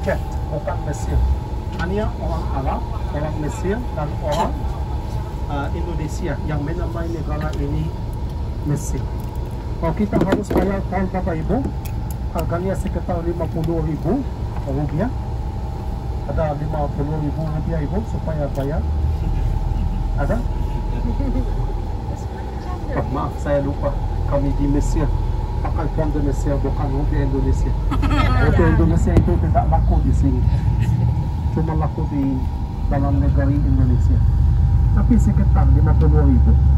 Ket, bukan Mesir. Hanya orang Arab, orang Mesir dan orang Indonesia yang menamai negara ini Mesir. Kalau kita harus bayar tahun Bapak Ibu, harganya sekitar 50.000 rupiah. Ada 50.000 rupiah Ibu supaya bayar. Ada? Oh, maaf, saya lupa. Kami di Mesir pakai pound Mesir, bukan rupiah Indonesia. Rupiah Indonesia itu tidak laku di sini, cuma laku di dalam negeri Indonesia. Tapi sekitar 50.000.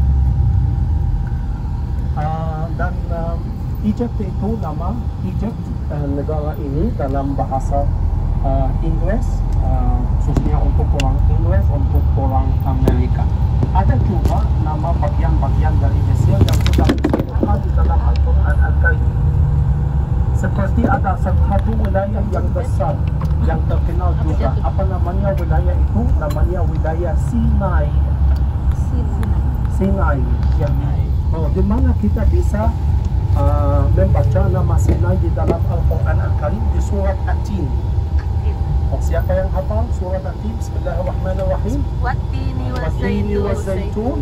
Dan Egypt itu nama Egypt, negara ini dalam bahasa Inggris, khususnya untuk orang Inggris, untuk orang Amerika. Ada juga nama bagian-bagian dari Mesir yang sudah disebutkan di dalam Al-Quran Al-Karim. Seperti ada satu wilayah yang besar yang terkenal juga. Apa namanya wilayah itu? Namanya wilayah Sinai. Sinai. Ya. Di mana kita bisa membaca nama Sinai di dalam Al-Quran Al-Karim di surat At-Tin. Siapa yang hafal surat At-Tin? Bismillahirrahmanirrahim. Wat-tini waz-zaitun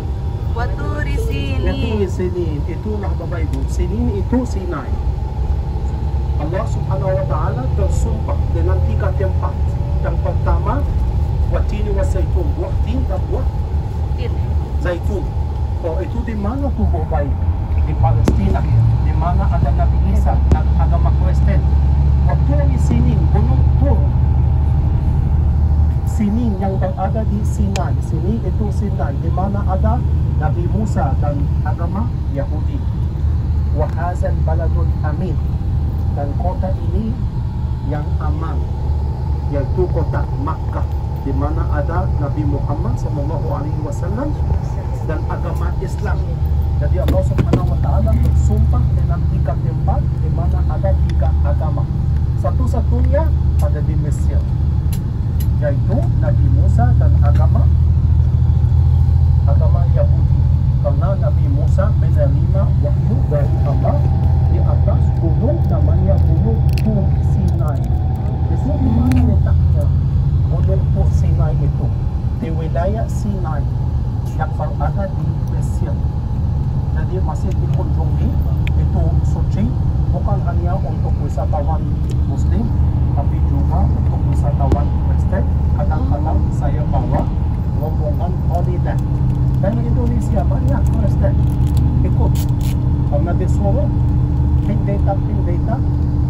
Waturi sinin. Itulah Bapak Ibu. Sinin itu Sinai. Allah Subhanahu wa Ta'ala bersumpah dengan 3 tempat. Yang pertama, wat-tini waz-zaitun, buah tin dan buah zaitun. Oh, itu di mana tuh Bapak Ibu? Di Palestina, di mana ada Nabi Isa dan agama Kristen. Waturi sinin, gunung Tur. Sinin yang berada di Sinai. Sini itu Sinai, di mana ada Nabi Musa dan agama Yahudi. Wahazan baladun amin, dan kota ini yang aman, yaitu kota Makkah, di mana ada Nabi Muhammad SAW dan agama Islam. Jadi Allah Subhanahu wa Ta'ala bersumpah dengan 3 tempat di mana ada 3 agama. Satu-satunya ada di Mesir, yaitu Nabi Musa dan agama Yahudi. Karena Nabi Musa menerima wahyu dari Allah di atas gunung namanya Gunung Tur Sinai. Di sini mana letaknya Gunung Tur Sinai itu? Di wilayah Sinai yang berada di Mesir. Jadi masih dikunjungi. Itu suci, bukan hanya untuk wisatawan Muslim, tapi juga untuk wisatawan Kristen. Kadang-kadang saya bawa rombongan holiday dari Indonesia, banyak Kristen ikut karena disuruh pendeta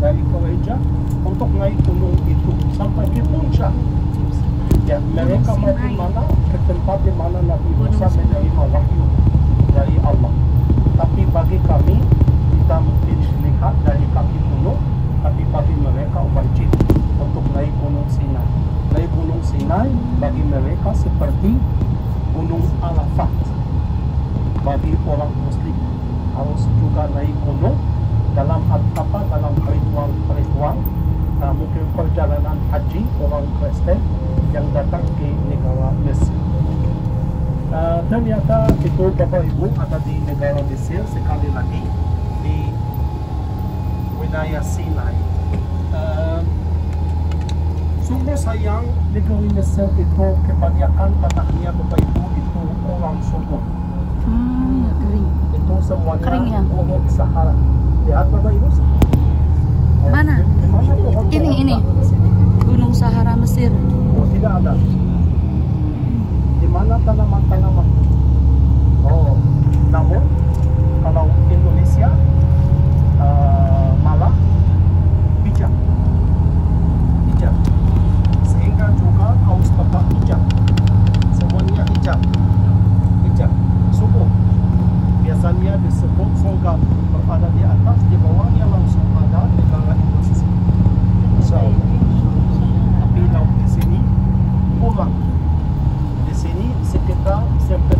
dari gereja untuk naik gunung itu sampai ke puncak. Ya, mereka mau di mana? Ke tempat di mana Nabi Musa menerima wahyu dari Allah. Tapi bagi kami, kita mungkin lihat dari kaki gunung, tapi bagi mereka wajib untuk naik gunung Sinai. Naik gunung Sinai bagi mereka seperti gunung Arafat. Bagi orang Muslim harus juga naik gunung dalam dalam ritual mungkin perjalanan haji orang Kristen yang datang ke negara Mesir. Ternyata itu Bapak Ibu ada di negara Mesir, sekali lagi di wilayah Sinai. Sungguh sayang negeri Mesir itu kebanyakan tanahnya Bapak Ibu itu orang subur. Kering. Itu semuanya Kering ya? Gunung Sahara. Lihat Bapak Ibu. Mana? Ini. Di sini. Gunung Sahara Mesir. Oh, tidak ada. Di mana tanaman-tanaman? Oh, namun kalau Indonesia malah hijau. Sehingga juga kaus bapak hijau. Semuanya hijau. Subuh. Biasanya disebut surga berada di atas, di bawahnya langsung ada negara Indonesia. Tapi laut di sini kurang. Di sini sekitar 94%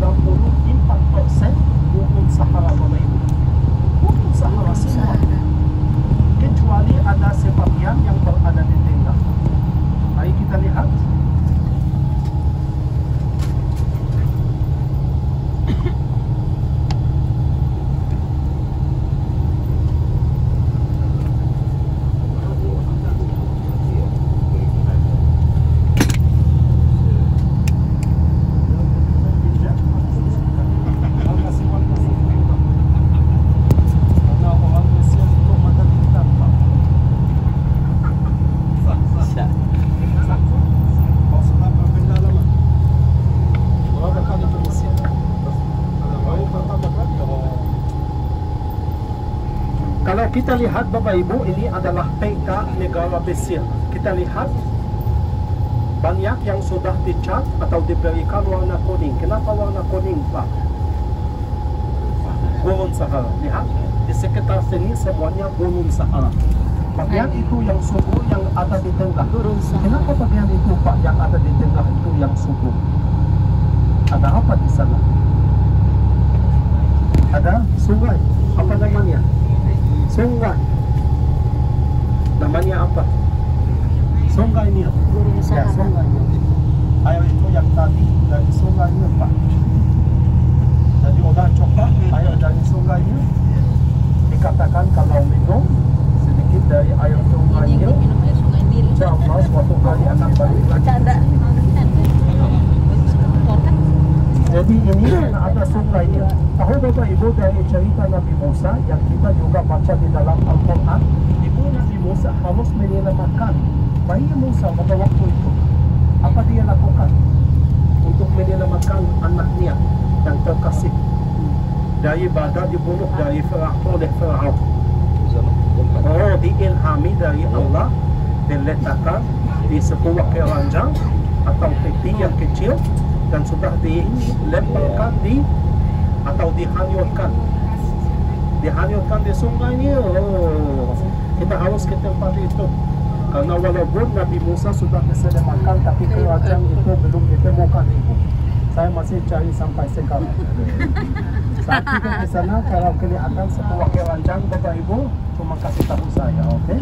kita lihat Bapak Ibu, ini adalah peta negara Mesir. Kita lihat banyak yang sudah dicat atau diberikan warna kuning. Kenapa warna kuning Pak? Gurun Sahara. Lihat di sekitar sini semuanya Gurun Sahara. Bagian itu yang subur yang ada di tengah. Kenapa bagian itu Pak yang ada di tengah itu yang subur? Ada apa di sana? Ada sungai. Apa namanya? Sungai. Namanya apa? Sungai Nil. Ya, sungai Nil. Air itu yang tadi dari sungai Nil Pak. Jadi udah coba air dari sungai Nil. Dikatakan kalau minum sedikit dari air sungai Nil, insya suatu hari akan balik lagi. Jadi ini karena ada sungai Nil. Tahu Bapak Ibu dari cerita Nabi Musa yang kita juga baca di dalam Al-Quran, Ibu Nabi Musa harus menyelamatkan bayi Musa pada waktu itu. Apa dia lakukan untuk menyelamatkan anaknya yang terkasih daripada dibunuh dari oleh Firaun? Oh, diilhami dari Allah, diletakkan di sebuah keranjang atau peti yang kecil dan sudah dilemparkan atau dihanyutkan di sungai Nil. Oh, kita harus ke tempat itu karena walaupun Nabi Musa sudah diselamatkan, tapi keranjang itu belum ditemukan Ibu. Saya masih cari sampai sekarang. Saat kita di sana, kalau kelihatan sebuah keranjang Bapak Ibu, cuma kasih tahu saya, oke?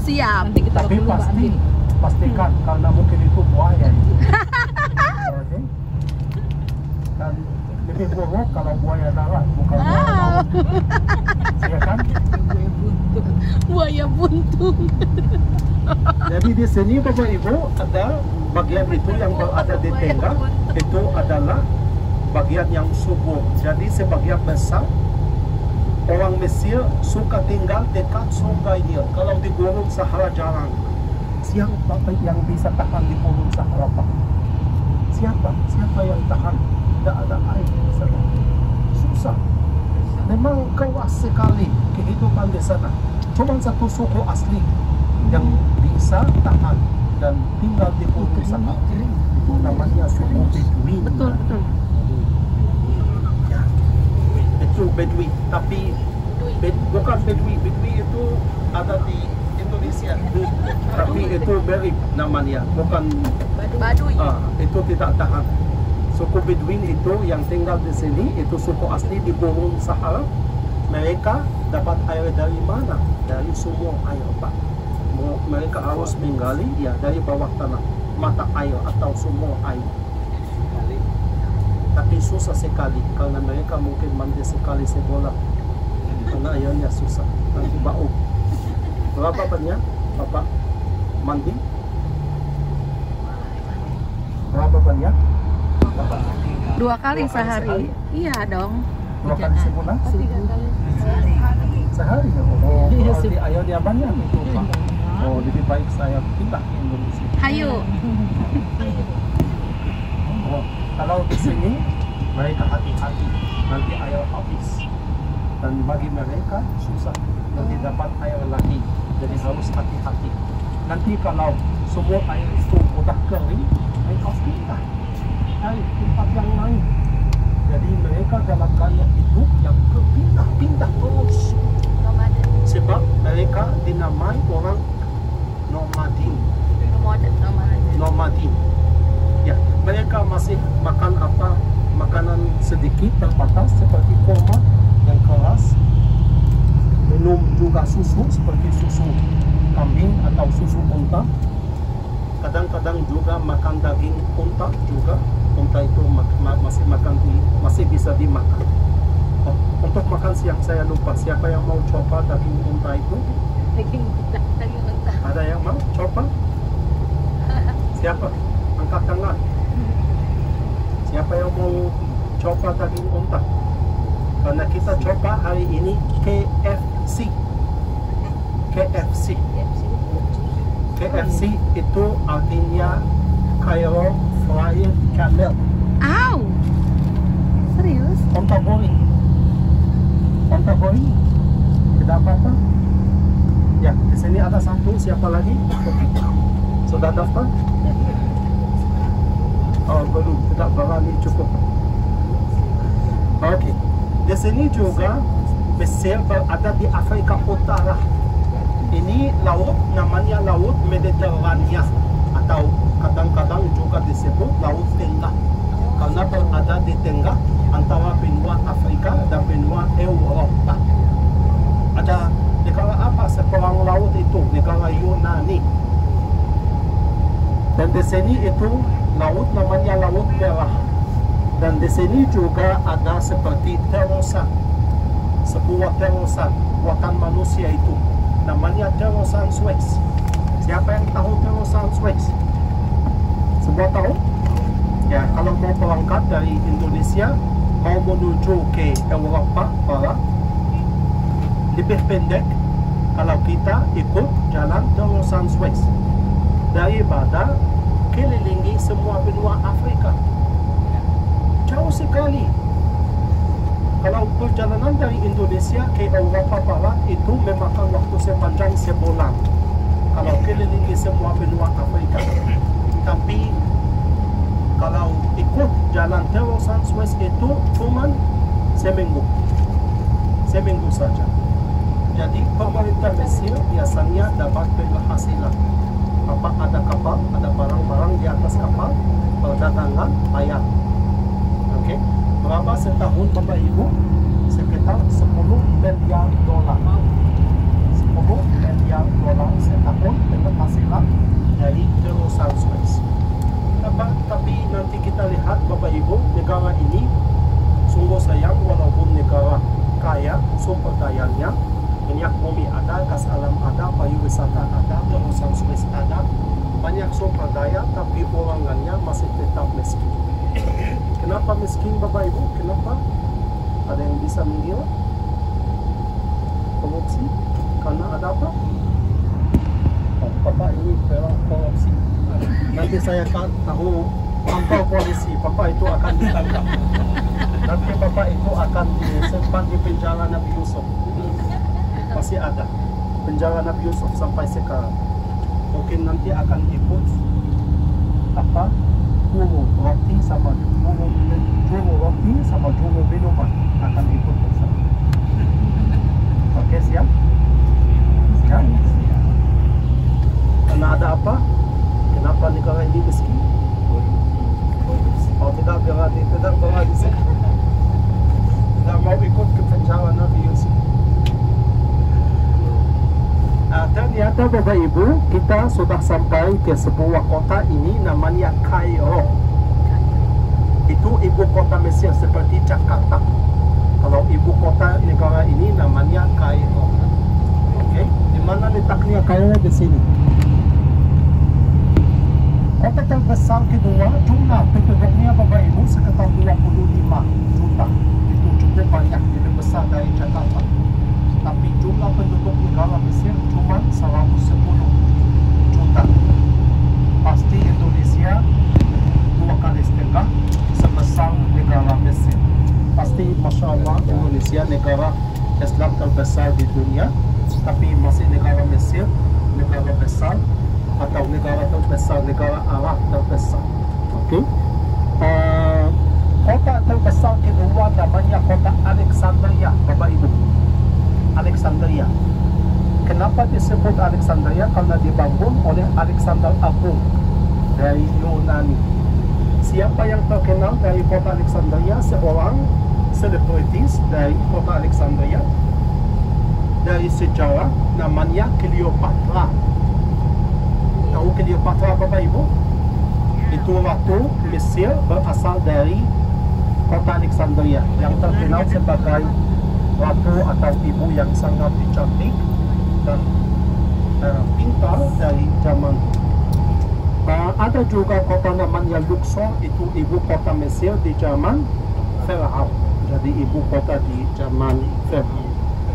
Siap. Tapi pastikan karena mungkin itu buaya. Oke? Dan lebih buruk kalau buaya darat, bukan buaya laut. Ya kan? Buaya buntung. Jadi di sini Bapak Ibu ada bagian itu yang berada di tengah, itu adalah bagian yang subur. Jadi sebagian besar orang Mesir suka tinggal dekat sungai Nil. Kalau di Gurun Sahara jarang. Siapa yang bisa tahan di Gurun Sahara Pak? Siapa yang tahan? Tidak ada air di sana. Susah. Memang keras sekali kehidupan di sana. Cuma satu suku asli yang bisa tahan dan tinggal di Gurun Sahara. Itu namanya suku Bedouin. Betul. Ya, itu Bedouin. Tapi bukan Bedouin. Bedouin itu ada di Indonesia. Tapi itu Berib namanya, bukan Baduy. itu tidak tahan. Suku Bedouin itu yang tinggal di sini, itu suku asli di Gurun Sahara. Mereka dapat air dari mana? Dari sumur air Pak. Mereka harus menggali ya dari bawah tanah, mata air atau sumur air. Tapi susah sekali karena mereka mungkin mandi sekali sebulan karena airnya susah, nanti bau. Berapa banyak Bapak mandi? Berapa banyak? 2 kali sehari. Iya dong. 2 kali sebulan? 3 kali. Sehari ya? Oh, berarti airnya banyak itu Pak. Oh, lebih baik saya pindah ke Indonesia. Hayu. Oh, kalau di sini mereka hati-hati, nanti air habis. Dan bagi mereka susah, nanti dapat air lagi. Jadi harus hati-hati. Nanti kalau sumur air itu udah kering, mereka pindah cari tempat yang lain. Jadi mereka dalam gaya hidup yang pindah terus. Sebab mereka dinamai orang nomadin. Ya, mereka masih makan makanan sedikit terbatas seperti kurma yang keras. Minum juga susu seperti susu kambing atau susu unta. Kadang-kadang juga makan daging unta juga. Unta itu masih bisa dimakan. Oh, untuk makan siang saya lupa. Siapa yang mau coba daging unta itu? Daging unta. Ada yang mau coba? Siapa? Angkat tangan. Siapa yang mau coba daging unta? Karena kita coba hari ini KFC. KFC itu artinya Cairo Fried Camel. Aw. Serius? Onta goreng. Tidak apa-apa. Ya, di sini ada satu. Siapa lagi? Sudah daftar? Oh, belum. Tidak berani cukup. Oke. Di sini juga Mesir berada di Afrika Utara. Ini laut namanya Laut Mediterania atau kadang-kadang juga disebut Laut Tengah karena berada di tengah antara benua Afrika dan benua Eropa. Ada negara apa seberang laut itu? Negara Yunani. Dan di sini itu laut namanya Laut Merah. Dan di sini juga ada seperti terosan, sebuah terosan buatan manusia itu namanya terosan Suez. Siapa yang tahu terosan Suez? Semua tahu? Ya, kalau mau berangkat dari Indonesia mau menuju ke Eropa Barat, lebih pendek kalau kita ikut jalan terosan Suez daripada kelilingi semua benua Afrika. Jauh sekali. Kalau perjalanan dari Indonesia ke Eropa Barat itu memakan waktu sepanjang sebulan kalau kelilingi semua benua Afrika. Tapi kalau ikut jalan terosan Suez itu cuma seminggu saja. Jadi pemerintah Mesir biasanya dapat penghasilan. Apa ada kapal, ada barang-barang di atas kapal, perdagangan bayar. Oke, berapa setahun Bapak Ibu? Sekitar 10 miliar dolar. 10 miliar dolar setahun penghasilan dari terosan Suez. Tapi nanti kita lihat Bapak Ibu, negara ini sungguh sayang walaupun negara kaya sumber dayanya, minyak bumi ada, gas alam ada, pariwisata ada, terosan Suez ada, banyak sumber daya, tapi orangnya masih tetap miskin. Kenapa miskin Bapak Ibu? Kenapa? Ada yang bisa mengira? Korupsi? Karena ada apa? Oh, Bapak ini korupsi. Nanti saya tahu kantor polisi, Bapak itu akan ditangkap. Nanti Bapak itu akan disimpan di penjara Nabi Yusuf. Masih ada penjara Nabi Yusuf sampai sekarang. Mungkin nanti akan ikut apa? Juru roti sama juru minuman akan ikut bersama. Oke, siap? Siap? Karena ada apa? Kenapa negara ini miskin? Oh, tidak berani sih. Tidak mau ikut ke penjara Nabi Yusuf. Ternyata Bapak Ibu, kita sudah sampai ke sebuah kota ini namanya Kairo. Itu ibu kota Mesir seperti Jakarta. Kalau ibu kota negara ini namanya Kairo. Oke, di mana letaknya Kairo? Di sini. Kota terbesar kedua, jumlah penduduknya Bapak Ibu sekitar 25 juta. Itu cukup banyak, lebih besar dari Jakarta. Tapi jumlah penduduk negara Mesir cuma 110 juta. Pasti Indonesia 2 kali setengah sebesar negara Mesir. Pasti Masya Allah Indonesia negara Islam terbesar di dunia, tapi masih negara Mesir negara besar atau negara terbesar, negara Arab terbesar. Oke. Kota terbesar kedua namanya kota Alexandria Bapak Ibu. Alexandria. Kenapa disebut Alexandria? Karena dibangun oleh Alexander Agung dari Yunani. Siapa yang terkenal dari kota Alexandria? Seorang selebritis dari kota Alexandria dari sejarah namanya Cleopatra. Tahu Cleopatra Bapak Ibu? Itu ratu Mesir berasal dari kota Alexandria yang terkenal sebagai ratu atau ibu yang sangat cantik dan pintar dari zaman. Ada juga kota namanya Luxor, itu ibu kota Mesir di zaman Firaun. Jadi ibu kota di zaman Firaun.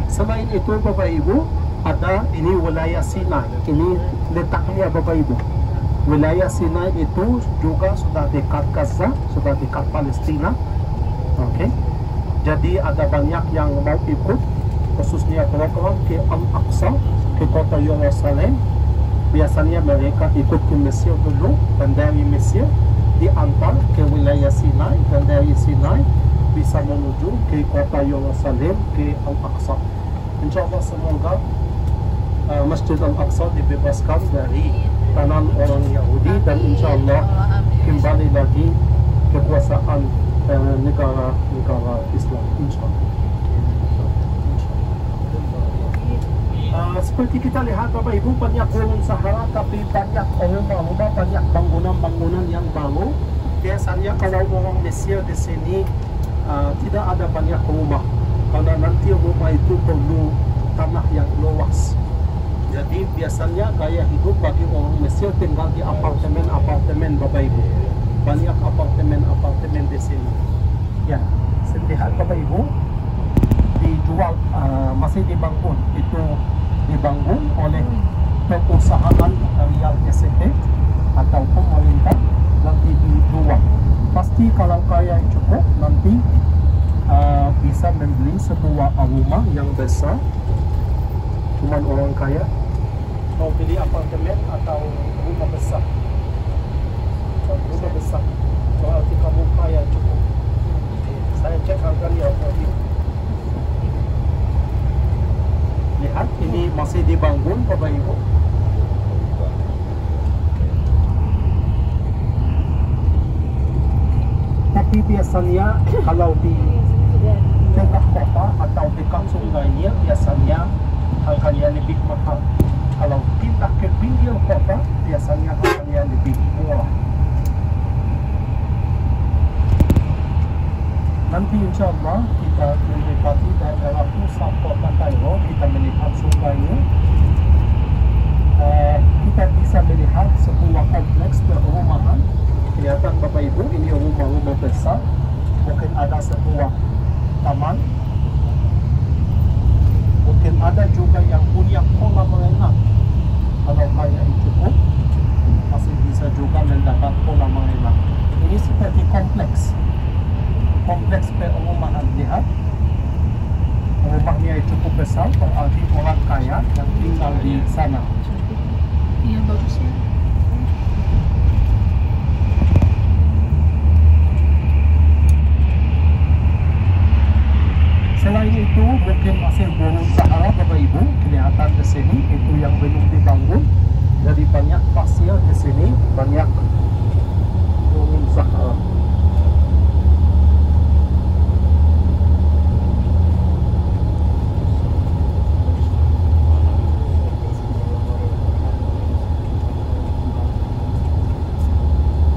Selain itu Bapak Ibu, ada ini wilayah Sinai. Ini letaknya Bapak Ibu. Wilayah Sinai itu juga sudah dekat Gaza, sudah dekat Palestina. Oke. Jadi ada banyak yang mau ikut khususnya program ke Al-Aqsa, ke kota Yerusalem. Biasanya mereka ikut ke Mesir dulu, dan dari Mesir diantar ke wilayah Sinai, dan dari Sinai bisa menuju ke kota Yerusalem, ke Al-Aqsa. InsyaAllah semoga Masjid Al-Aqsa dibebaskan dari tangan orang Yahudi, dan InsyaAllah kembali lagi kekuasaan negara Islam, InsyaAllah. Seperti kita lihat Bapak Ibu, banyak gunung Sahara, tapi banyak rumah-rumah, banyak bangunan-bangunan yang baru. Biasanya kalau orang Mesir di sini tidak ada banyak rumah, karena nanti rumah itu perlu tanah yang luas. Jadi biasanya gaya hidup bagi orang Mesir tinggal di apartemen Bapak Ibu. Banyak apartemen di sini. Ya, lihat Bapak Ibu, dijual, masih dibangun. Itu dibangun oleh perusahaan real estate atau pemerintah, nanti dijual. Pasti kalau kaya cukup, nanti bisa membeli sebuah rumah yang besar. Cuman orang kaya mau beli apartemen atau rumah besar. Rumah besar, berarti kamu kaya cukup. Saya cek harganya tadi. Lihat, ini masih dibangun Bapak Ibu. Tapi biasanya kalau di tengah kota atau dekat sungainya, biasanya harganya lebih mahal. Kalau pindah ke pinggir kota, biasanya harganya lebih murah. Nanti InsyaAllah kita mendekati daerah pusat kota Kairo, kita melihat sungainya. Kita bisa melihat sebuah kompleks perumahan. Kelihatan Bapak Ibu, ini rumah-rumah besar. Mungkin ada sebuah taman. Mungkin ada juga yang punya kolam renang. Kalau kaya cukup, masih bisa juga mendapat kolam renang. Ini seperti kompleks perumahan. Lihat, rumahnya cukup besar, berarti orang kaya yang tinggal di sana. Iya, bagus ya. Selain itu, mungkin masih gunung Sahara Bapak Ibu, kelihatan di sini, itu yang belum dibangun. Jadi banyak pasir di sini.